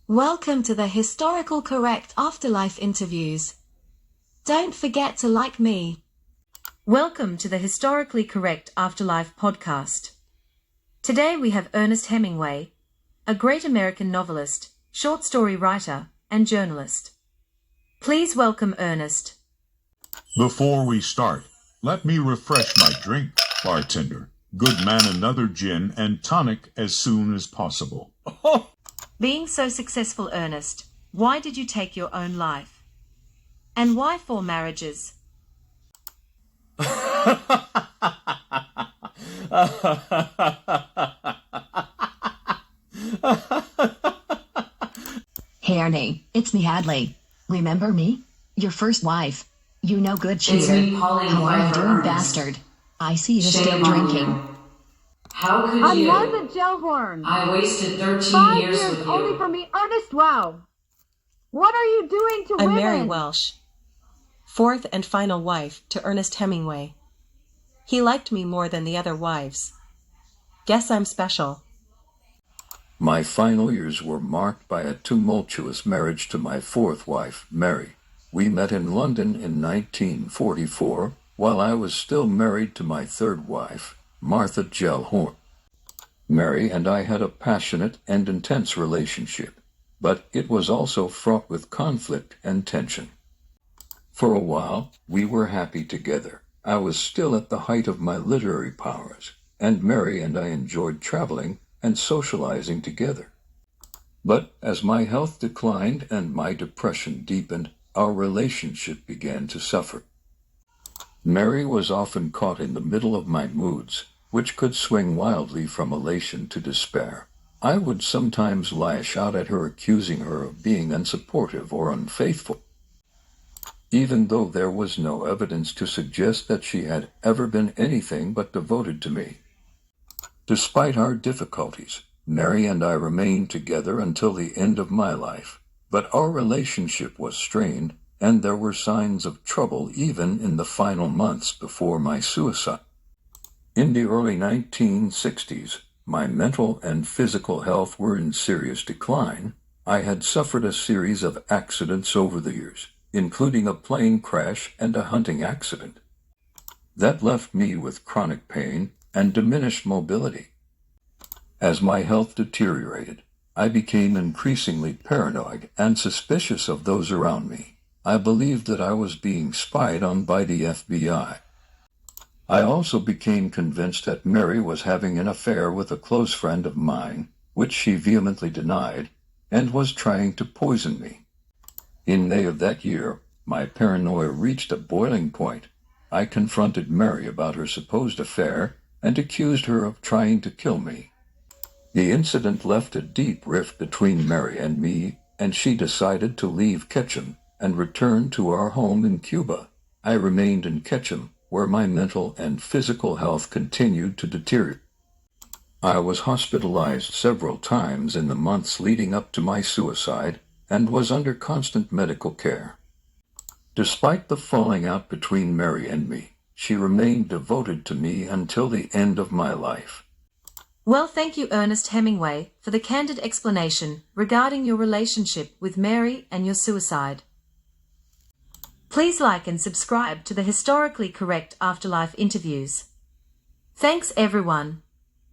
Welcome to the Historical Correct Afterlife interviews. Don't forget to like me. Welcome to the Historically Correct Afterlife podcast. Today we have Ernest Hemingway, a great American novelist, short story writer, and journalist. Please welcome Ernest. Before we start, let me refresh my drink, bartender. Good man, another gin and tonic as soon as possible. Being so successful, Ernest, why did you take your own life? And why 4 marriages? Hey Arnie, it's me Hadley. Remember me? Your first wife. You no good cheater. It's me, Polly, How are you wife of doing, Ernest. bastard? I see you're Shame still on drinking. you. How could I'm you? Martha Gellhorn. I wasted 13 5 years years with you. only for me, Ernest. Wow. What are you doing to I'm women? Mary Welsh, fourth and final wife to Ernest Hemingway. He liked me more than the other wives. Guess I'm special. My final years were marked by a tumultuous marriage to my 4th wife, Mary. We met in London in 1944, while I was still married to my 3rd wife, Martha Gellhorn. Mary and I had a passionate and intense relationship, but it was also fraught with conflict and tension. For a while, we were happy together. I was still at the height of my literary powers, and Mary and I enjoyed traveling and socializing together. But as my health declined and my depression deepened, our relationship began to suffer. Mary was often caught in the middle of my moods, which could swing wildly from elation to despair. I would sometimes lash out at her, accusing her of being unsupportive or unfaithful, even though there was no evidence to suggest that she had ever been anything but devoted to me. Despite our difficulties, Mary and I remained together until the end of my life, but our relationship was strained, and there were signs of trouble even in the final months before my suicide. In the early 1960s, my mental and physical health were in serious decline. I had suffered a series of accidents over the years, including a plane crash and a hunting accident, that left me with chronic pain and diminished mobility. As my health deteriorated, I became increasingly paranoid and suspicious of those around me. I believed that I was being spied on by the FBI. I also became convinced that Mary was having an affair with a close friend of mine, which she vehemently denied, and was trying to poison me. In May of that year, my paranoia reached a boiling point. I confronted Mary about her supposed affair and accused her of trying to kill me. The incident left a deep rift between Mary and me, and she decided to leave Ketchum and return to our home in Cuba. I remained in Ketchum, where my mental and physical health continued to deteriorate. I was hospitalized several times in the months leading up to my suicide and was under constant medical care. Despite the falling out between Mary and me, she remained devoted to me until the end of my life. Well, thank you, Ernest Hemingway, for the candid explanation regarding your relationship with Mary and your suicide. Please like and subscribe to the Historically Correct Afterlife interviews. Thanks, everyone.